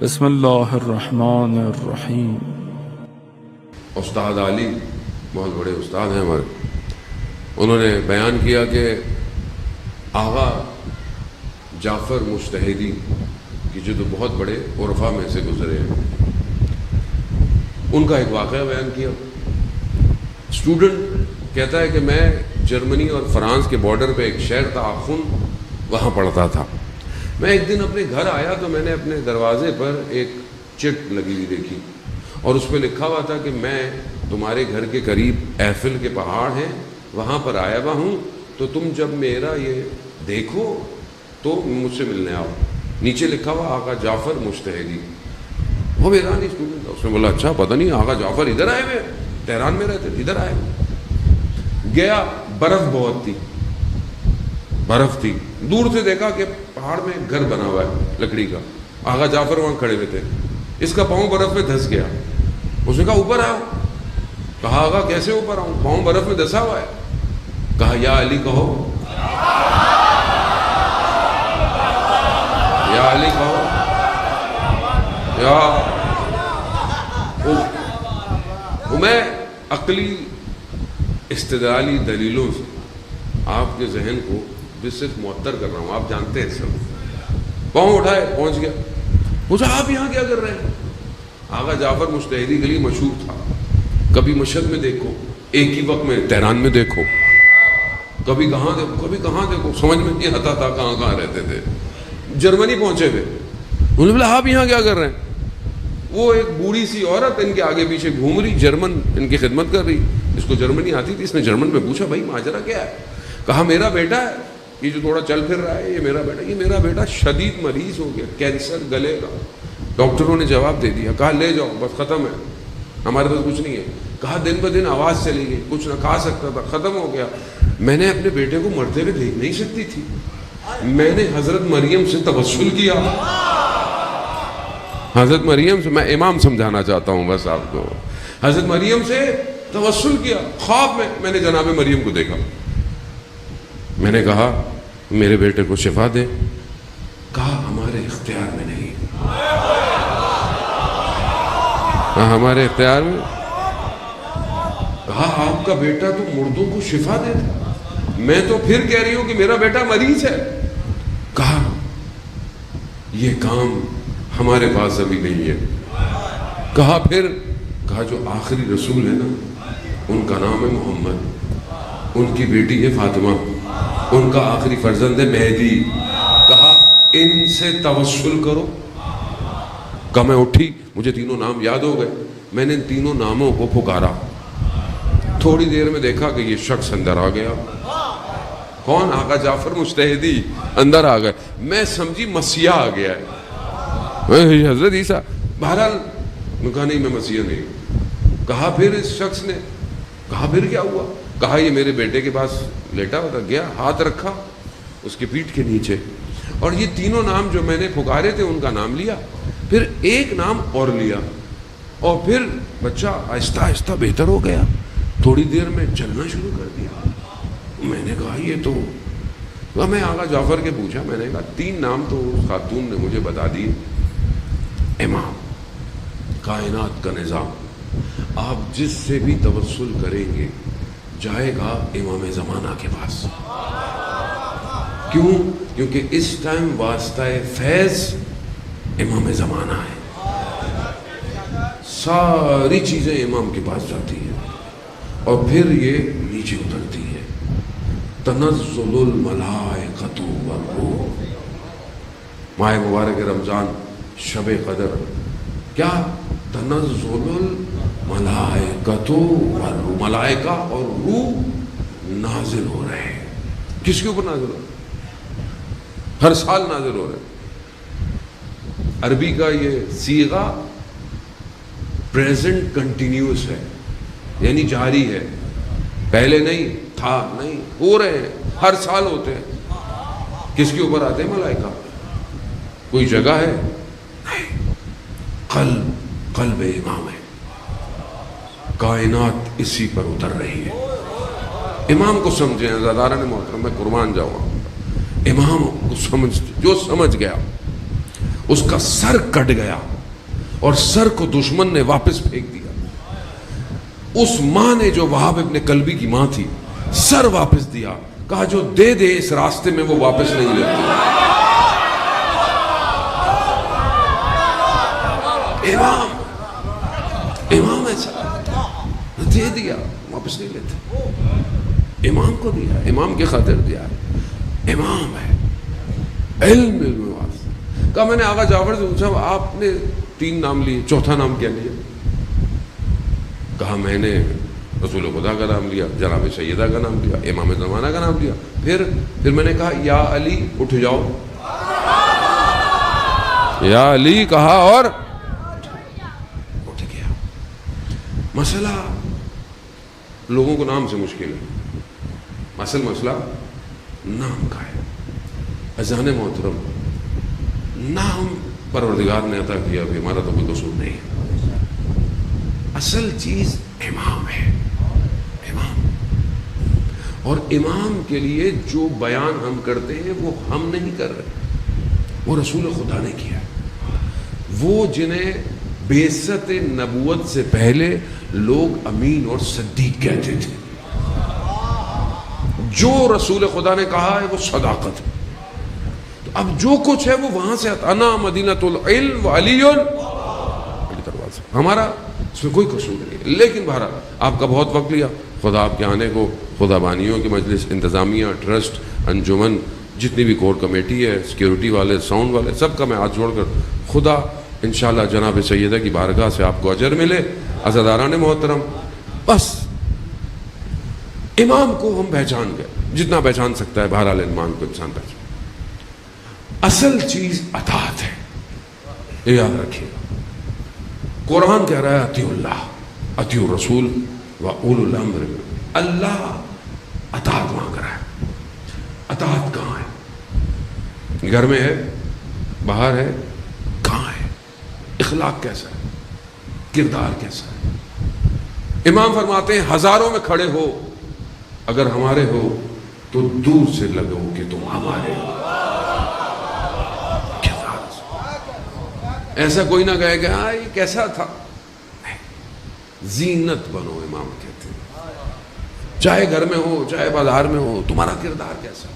بسم اللہ الرحمن الرحیم۔ استاد علی بہت بڑے استاد ہیں ہمارے، انہوں نے بیان کیا کہ آغا جعفر مجتہدی کی جو بہت بڑے عرفا میں سے گزرے ہیں، ان کا ایک واقعہ بیان کیا۔ اسٹوڈنٹ کہتا ہے کہ میں جرمنی اور فرانس کے بارڈر پہ ایک شہر تھا آخن، وہاں پڑھتا تھا۔ میں ایک دن اپنے گھر آیا تو میں نے اپنے دروازے پر ایک چٹ لگی ہوئی دیکھی اور اس پہ لکھا ہوا تھا کہ میں تمہارے گھر کے قریب ایفل کے پہاڑ ہیں، وہاں پر آیا ہوا ہوں، تو تم جب میرا یہ دیکھو تو مجھ سے ملنے آؤ۔ نیچے لکھا ہوا آقا جعفر مجتہدی۔ وہ ایرانی اسٹوڈنٹ تھا، اس نے بولا اچھا پتہ نہیں آقا جعفر ادھر آئے ہوئے، تہران میں رہتے ادھر آئے ہوئے۔ گیا، برف بہت تھی، برف تھی، دور سے دیکھا کہ پہاڑ میں ایک گھر بنا ہوا ہے لکڑی کا، آقا جعفر وہاں کھڑے ہوئے تھے۔ اس کا پاؤں برف میں دھس گیا، اس نے کہا اوپر آؤ۔ کہا آقا کیسے اوپر آؤں، پاؤں برف میں دھسا ہوا ہے۔ کہا یا علی کہو، یا علی کہو، یا میں عقلی استدلالی دلیلوں سے آپ کے ذہن کو بھی صرف معطر کر رہا ہوں، آپ جانتے ہیں سب۔ پاؤں اٹھائے، پہنچ گیا، پوچھا آپ یہاں کیا کر رہے ہیں؟ آقا جعفر مجتہدی کے لیے مشہور تھا، کبھی مشہد میں دیکھو، ایک ہی وقت میں تہران میں دیکھو، کبھی کہاں دیکھو کبھی کہاں دیکھو، سمجھ میں نہیں آتا تھا کہاں کہاں رہتے تھے۔ جرمنی پہنچے ہوئے، انہوں نے بولا آپ یہاں کیا کر رہے ہیں؟ وہ ایک بوڑھی سی عورت ان کے آگے پیچھے گھوم رہی، جرمن ان کی خدمت کر رہی، اس کو جرمنی آتی تھی، اس نے جرمن میں پوچھا بھائی ماجرا کیا ہے؟ کہا میرا بیٹا ہے، یہ جو تھوڑا چل پھر رہا ہے، یہ میرا بیٹا شدید مریض ہو گیا، کینسر گلے کا۔ ڈاکٹروں نے جواب دے دیا، کہا لے جاؤ بس ختم ہے، ہمارے پاس کچھ نہیں ہے۔ کہا دن بہ دن آواز چلی گئی، کچھ نہ کھا سکتا تھا، ختم ہو گیا۔ میں نے اپنے بیٹے کو مرتے ہوئے دیکھ نہیں سکتی تھی، میں نے حضرت مریم سے توسل کیا، حضرت مریم سے، میں امام سمجھانا چاہتا ہوں بس آپ کو، حضرت مریم سے توسل کیا۔ خواب میں نے جناب مریم کو دیکھا، میں نے کہا میرے بیٹے کو شفا دے۔ کہا ہمارے اختیار میں نہیں، ہمارے اختیار میں۔ کہا آپ کا بیٹا تو مردوں کو شفا دیتا، میں تو پھر کہہ رہی ہوں کہ میرا بیٹا مریض ہے۔ کہا یہ کام ہمارے پاس ابھی نہیں ہے۔ کہا پھر؟ کہا جو آخری رسول ہے نا، ان کا نام ہے محمد، ان کی بیٹی ہے فاطمہ، ان کا آخری فرزند ہے مہدی، کہا ان سے توسل کرو۔ کہا میں اٹھی، مجھے تینوں نام یاد ہو گئے، میں نے ان تینوں ناموں کو پکارا۔ تھوڑی دیر میں دیکھا کہ یہ شخص اندر آ گیا۔ کون؟ آقا جعفر مجتہدی اندر آ گئے۔ میں سمجھی مسیح آ گیا ہے، حضرت عیسیٰ۔ بہرحال میں کہا نہیں میں مسیح نہیں ہوں۔ کہا پھر اس شخص نے، کہا پھر کیا ہوا؟ کہا یہ میرے بیٹے کے پاس لیٹا ہوا تھا، گیا ہاتھ رکھا اس کی پیٹھ کے نیچے، اور یہ تینوں نام جو میں نے پکارے تھے ان کا نام لیا، پھر ایک نام اور لیا، اور پھر بچہ آہستہ آہستہ بہتر ہو گیا، تھوڑی دیر میں چلنا شروع کر دیا۔ میں نے کہا یہ تو، میں آقا جعفر کے پوچھا، میں نے کہا تین نام تو خاتون نے مجھے بتا دیے، امام، کائنات کا نظام، آپ جس سے بھی توسل کریں گے جائے گا امام زمانہ کے پاس۔ کیوں؟ کیونکہ اس ٹائم واسطہ فیض امام زمانہ ہے، ساری چیزیں امام کے پاس جاتی ہیں اور پھر یہ نیچے اترتی ہے۔ تنزل الملائکۃ والروح، ماہ مبارک رمضان، شب قدر، کیا تنزل الملائکۃ والروح، ملائکہ اور روح نازل ہو رہے ہیں۔ کس کے اوپر نازل ہو رہے ہیں؟ ہر سال نازل ہو رہے ہیں۔ عربی کا یہ صیغہ پریزنٹ کنٹینیوس ہے، یعنی جاری ہے، پہلے نہیں تھا، نہیں، ہو رہے ہیں، ہر سال ہوتے ہیں۔ کس کے اوپر آتے ہیں ملائکہ؟ کوئی جگہ ہے؟ نہیں، قلب امام ہے، کائنات اسی پر اتر رہی ہے۔ امام کو سمجھیں عزیزان محترم، میں قربان جاؤں، امام کو جو سمجھ گیا اس کا سر کٹ گیا اور سر کو دشمن نے واپس پھینک دیا. اس ماں نے جو وہاب ابن کلبی کی ماں تھی سر واپس دیا, کہا جو دے دے اس راستے میں وہ واپس نہیں لیتے. امام ایسا دے دیا واپس نہیں لیتے. امام کو دیا, امام کی خاطر دیا, امام ہے. علم واسطہ. کہا میں نے آقا جعفر سے پوچھا آپ نے 3 نام لیے, چوتھا نام کیا لیا؟ کہا میں نے رسول خدا کا نام لیا, جناب سیدہ کا نام لیا, امام زمانہ کا نام لیا. پھر میں نے کہا یا علی اٹھ جاؤ, یا علی کہا اور اٹھ گیا. مسئلہ لوگوں کو نام سے مشکل ہے, مسئلہ نام کا ہے. اذان محترم, نام پروردگار نے عطا کیا, بھی ہمارا تو کوئی قصور نہیں ہے. اصل چیز امام ہے, امام. اور امام کے لیے جو بیان ہم کرتے ہیں وہ ہم نہیں کر رہے, وہ رسول خدا نے کیا. وہ جنہیں بعثت نبوت سے پہلے لوگ امین اور صدیق کہتے تھے, جو رسول خدا نے کہا ہے وہ صداقت ہے. تو اب جو کچھ ہے وہ وہاں سے انا مدینۃ العلم وعلی دروازہ, ہمارا اس میں کوئی قصور نہیں. لیکن بہرحال آپ کا بہت وقت لیا. خدا آپ کے آنے کو, خدا بانیوں کی مجلس, انتظامیہ, ٹرسٹ, انجمن, جتنی بھی کور کمیٹی ہے, سیکیورٹی والے, ساؤنڈ والے, سب کا میں ہاتھ جوڑ کر خدا انشاءاللہ جناب سیدہ کی بارگاہ سے آپ کو اجر ملے. عزاداران محترم, بس امام کو ہم پہچان گئے جتنا پہچان سکتا ہے. بہرحال ایمان کو انسان پہچان. اصل چیز اطاعت ہے, یہ یاد رکھیے گا. قرآن کہہ رہا ہے اطیعوا اللہ اطیعوا الرسول واولی الامر. اللہ اطاعت مانگ رہا ہے. اطاعت کہاں ہے؟ گھر میں ہے, باہر ہے, کہاں ہے؟ اخلاق کیسا ہے, کردار کیسا ہے؟ امام فرماتے ہیں ہزاروں میں کھڑے ہو, اگر ہمارے ہو تو دور سے لگو کہ تم ہمارے ہو. ایسا کوئی نہ کہے کہ ہاں یہ کیسا تھا. زینت بنو, امام کہتے ہیں. چاہے گھر میں ہو چاہے بازار میں ہو, تمہارا کردار کیسا.